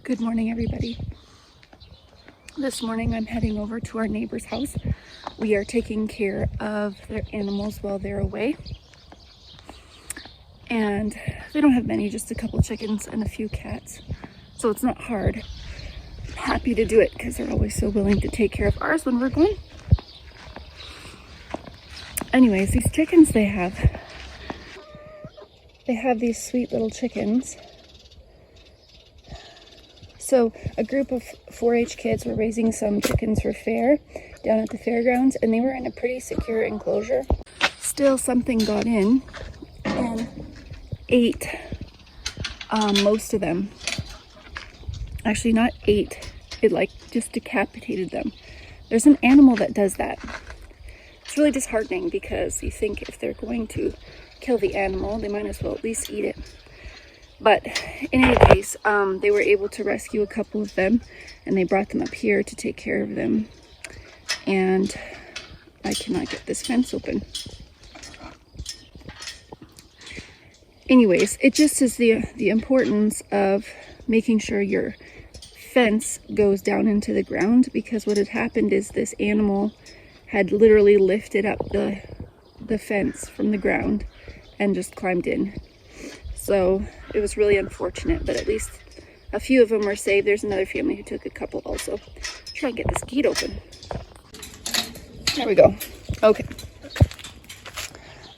Good morning, everybody. This morning I'm heading over to our neighbor's house. We are taking care of their animals while they're away. And they don't have many, just a couple chickens and a few cats. So it's not hard. I'm happy to do it because they're always so willing to take care of ours when we're gone. Anyways, these chickens they have these sweet little chickens. So a group of 4-H kids were raising some chickens for fair down at the fairgrounds, and they were in a pretty secure enclosure. Still, something got in and ate most of them. Actually, not ate. It just decapitated them. There's an animal that does that. It's really disheartening because you think if they're going to kill the animal, they might as well at least eat it. But in any case, they were able to rescue a couple of them, and they brought them up here to take care of them. And I cannot get this fence open. Anyways, it just is the importance of making sure your fence goes down into the ground, because what had happened is this animal had literally lifted up the fence from the ground and just climbed in. So it was really unfortunate, but at least a few of them were saved. There's another family who took a couple also. Try and get this gate open. There we go. Okay.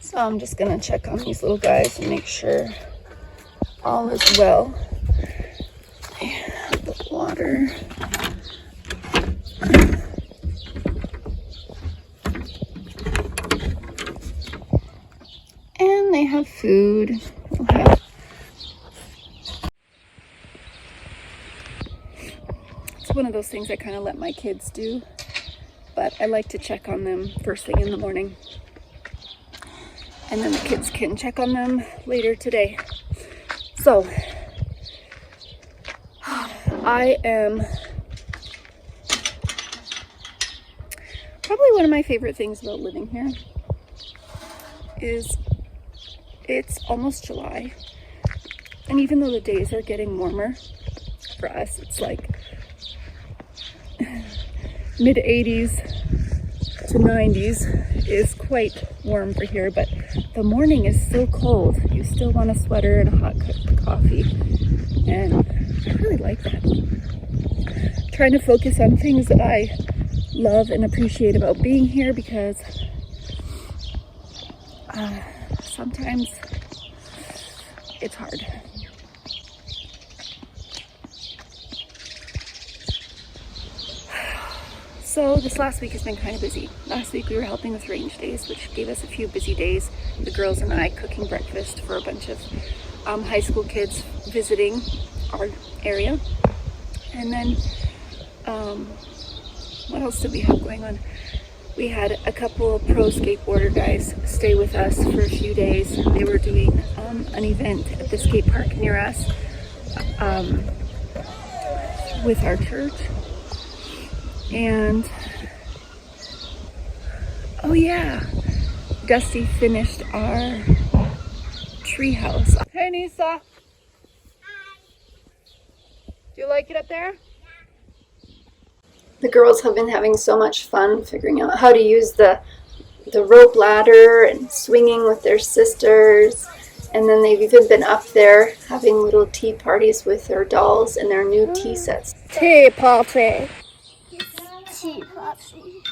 So I'm just gonna check on these little guys and make sure all is well. They have the water. And they have food. It's one of those things I kind of let my kids do, but I like to check on them first thing in the morning. And then the kids can check on them later today. So, probably one of my favorite things about living here is it's almost July. And even though the days are getting warmer, for us it's like mid 80s to 90s is quite warm for here, but the morning is still cold. You still want a sweater and a hot cup of coffee, and I really like that. I'm trying to focus on things that I love and appreciate about being here, because sometimes it's hard. So this last week has been kind of busy. Last week we were helping with range days, which gave us a few busy days. The girls and I cooking breakfast for a bunch of high school kids visiting our area. And then, what else did we have going on? We had a couple of pro skateboarder guys stay with us for a few days. They were doing an event at the skate park near us with our church. And oh yeah, Dusty finished our tree house. Hey Nisa. Hi. Do you like it up there? Yeah. The girls have been having so much fun figuring out how to use the rope ladder and swinging with their sisters. And then they've even been up there having little tea parties with their dolls and their new tea sets. Tea party. Tea party.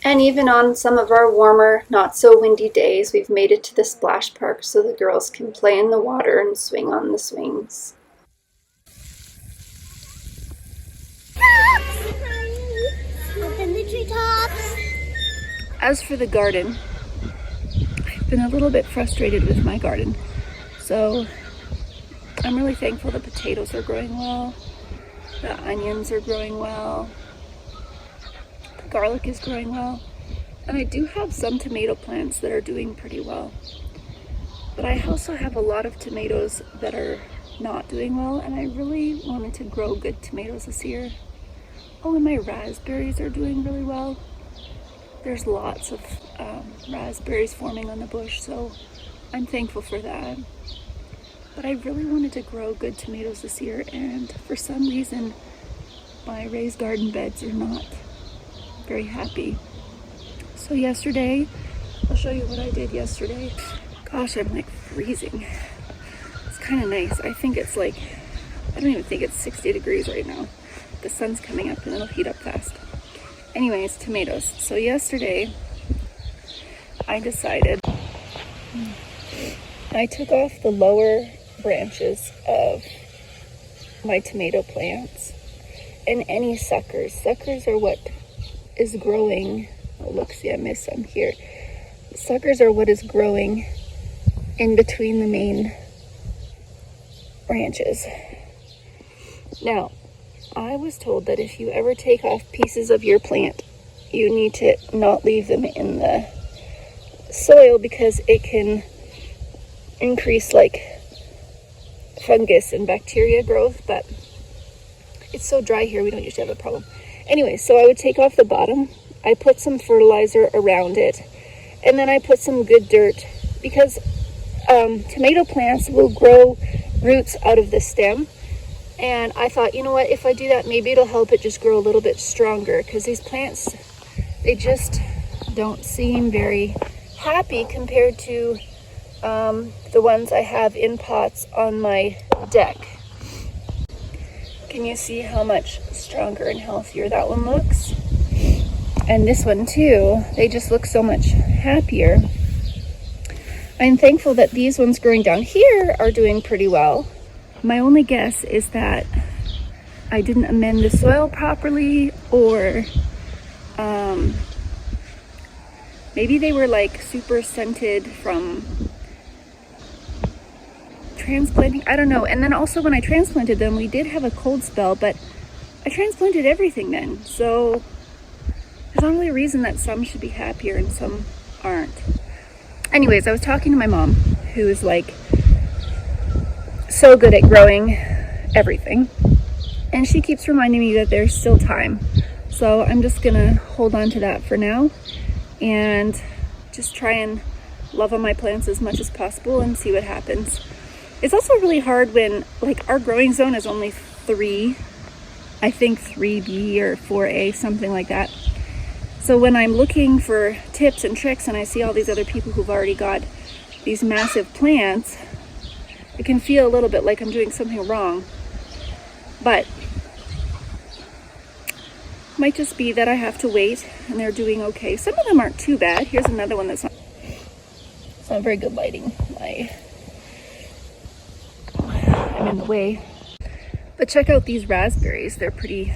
And even on some of our warmer, not so windy days, we've made it to the splash park so the girls can play in the water and swing on the swings. Open the treetops. As for the garden, I've been a little bit frustrated with my garden. So I'm really thankful the potatoes are growing well. The onions are growing well. The garlic is growing well. And I do have some tomato plants that are doing pretty well. But I also have a lot of tomatoes that are not doing well, and I really wanted to grow good tomatoes this year. Oh, and my raspberries are doing really well. There's lots of raspberries forming on the bush, so I'm thankful for that. But I really wanted to grow good tomatoes this year, and for some reason my raised garden beds are not very happy. So yesterday, I'll show you what I did yesterday. Gosh, I'm like freezing. It's kind of nice. I think it's like, I don't even think it's 60 degrees right now. The sun's coming up and it'll heat up fast. Anyways, tomatoes. So yesterday, I decided I took off the lower branches of my tomato plants and any suckers. Suckers are what is growing. Oh, look, see, I missed some here. Suckers are what is growing in between the main branches. Now, I was told that if you ever take off pieces of your plant, you need to not leave them in the soil because it can increase like fungus and bacteria growth, but it's so dry here we don't usually have a problem. Anyway, so I would take off the bottom, I put some fertilizer around it, and then I put some good dirt because tomato plants will grow roots out of the stem. And I thought, you know what, if I do that, maybe it'll help it just grow a little bit stronger, because these plants, they just don't seem very happy compared to the ones I have in pots on my deck. Can you see how much stronger and healthier that one looks? And this one too, they just look so much happier. I'm thankful that these ones growing down here are doing pretty well. My only guess is that I didn't amend the soil properly, or maybe they were like super scented from transplanting. I don't know. And then also when I transplanted them, we did have a cold spell, but I transplanted everything then. So there's only a reason that some should be happier and some aren't. Anyways, I was talking to my mom, who is like so good at growing everything, and she keeps reminding me that there's still time. So I'm just gonna hold on to that for now and just try and love on my plants as much as possible and see what happens. It's also really hard when, like, our growing zone is only 3, I think 3B or 4A, something like that. So when I'm looking for tips and tricks and I see all these other people who've already got these massive plants, it can feel a little bit like I'm doing something wrong. But it might just be that I have to wait and they're doing okay. Some of them aren't too bad. Here's another one that's not, it's not very good lighting. I'm in the way. But check out these raspberries. They're pretty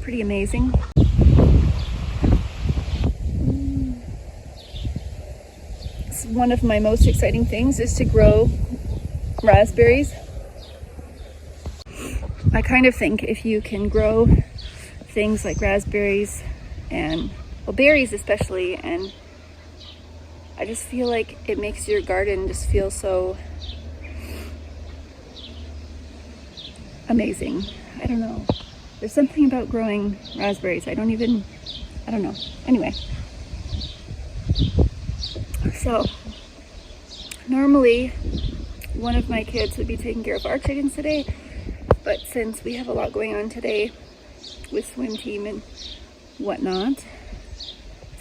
amazing. One of my most exciting things is to grow raspberries. I kind of think if you can grow things like raspberries and, well, berries especially, and I just feel like it makes your garden just feel so amazing. I don't know. There's something about growing raspberries. I don't know. Anyway. So, normally one of my kids would be taking care of our chickens today, but since we have a lot going on today with swim team and whatnot,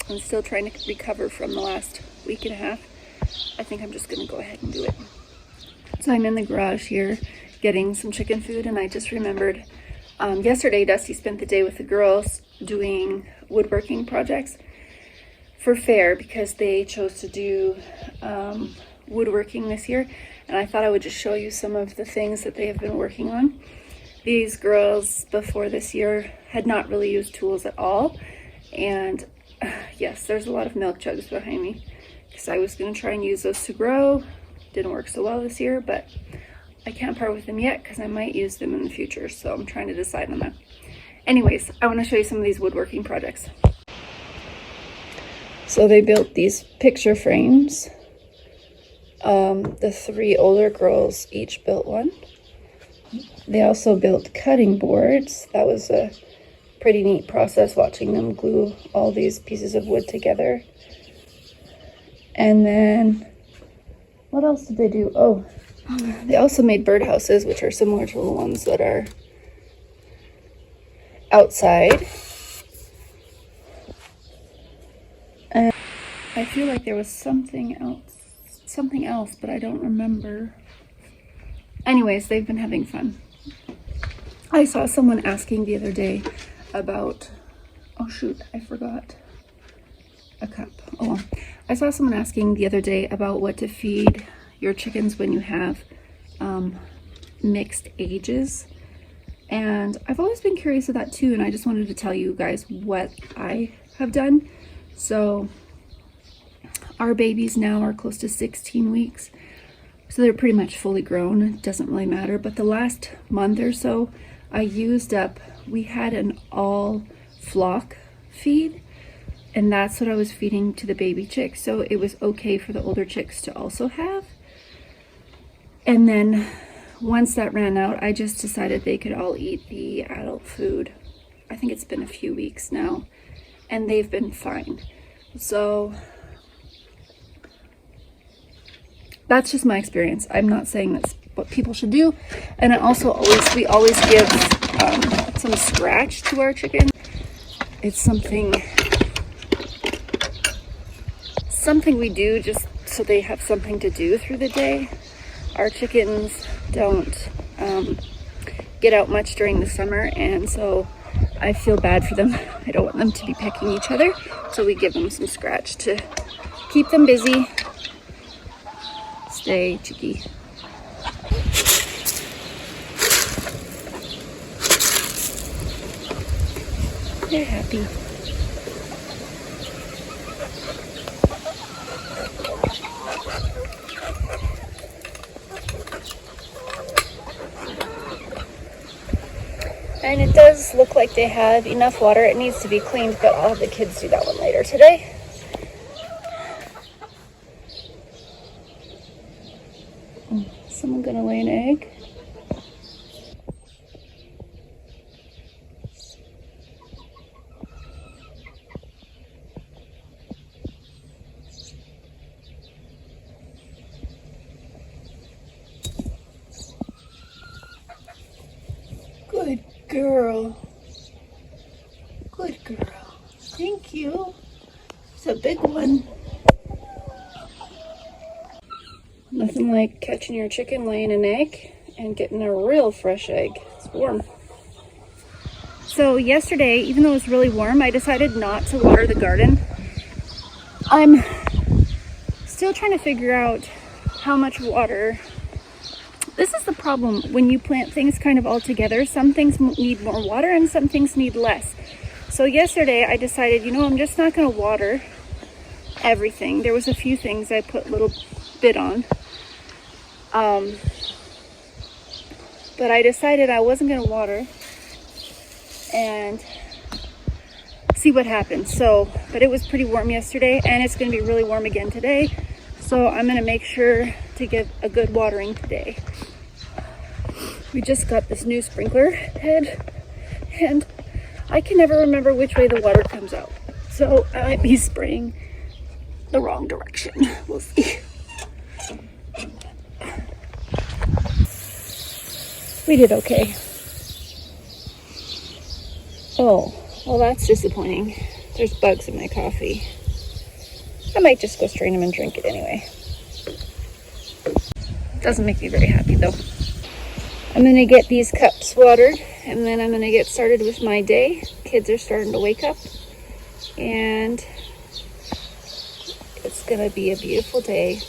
I'm still trying to recover from the last week and a half. I think I'm just going to go ahead and do it. So I'm in the garage here getting some chicken food, and I just remembered yesterday Dusty spent the day with the girls doing woodworking projects for fair because they chose to do woodworking this year, and I thought I would just show you some of the things that they have been working on. These girls before this year had not really used tools at all, and yes, there's a lot of milk jugs behind me because I was going to try and use those to grow. Didn't work so well this year, but I can't part with them yet because I might use them in the future, so I'm trying to decide on that. Anyways, I want to show you some of these woodworking projects. So they built these picture frames. The 3 older girls each built one. They also built cutting boards. That was a pretty neat process, watching them glue all these pieces of wood together. And then, what else did they do? Oh, they also made birdhouses, which are similar to the ones that are outside. And I feel like there was something else, but I don't remember. Anyways, they've been having fun. I saw someone asking the other day about, oh shoot, I forgot a cup. Oh, I saw someone asking the other day about what to feed your chickens when you have mixed ages. And I've always been curious of that too, and I just wanted to tell you guys what I have done. So our babies now are close to 16 weeks, so they're pretty much fully grown. It doesn't really matter, but the last month or so I used up, we had an all flock feed, and that's what I was feeding to the baby chicks, so it was okay for the older chicks to also have. And then once that ran out, I just decided they could all eat the adult food. I think it's been a few weeks now, and they've been fine. So that's just my experience. I'm not saying that's what people should do. And we always give some scratch to our chicken. It's something we do just so they have something to do through the day. Our chickens don't get out much during the summer, and so I feel bad for them. I don't want them to be pecking each other, so we give them some scratch to keep them busy. Stay cheeky. They're happy. And it does look like they have enough water. It needs to be cleaned, but I'll have the kids do that one later today. Someone gonna lay an egg? Good girl. Good girl. Thank you. It's a big one. Nothing like catching your chicken laying an egg and getting a real fresh egg. It's warm. So yesterday, even though it was really warm, I decided not to water the garden. I'm still trying to figure out how much water. This is the problem when you plant things kind of all together. Some things need more water and some things need less. So yesterday I decided, I'm just not going to water everything. There was a few things I put a little bit on. But I decided I wasn't going to water and see what happens. But it was pretty warm yesterday, and it's going to be really warm again today. So I'm going to make sure to give a good watering today. We just got this new sprinkler head, and I can never remember which way the water comes out. So I might be spraying the wrong direction. We'll see. We did okay. Oh, well, that's disappointing. There's bugs in my coffee. I might just go strain them and drink it anyway. Doesn't make me very happy though. I'm gonna get these cups watered, and then I'm gonna get started with my day. Kids are starting to wake up, and it's gonna be a beautiful day.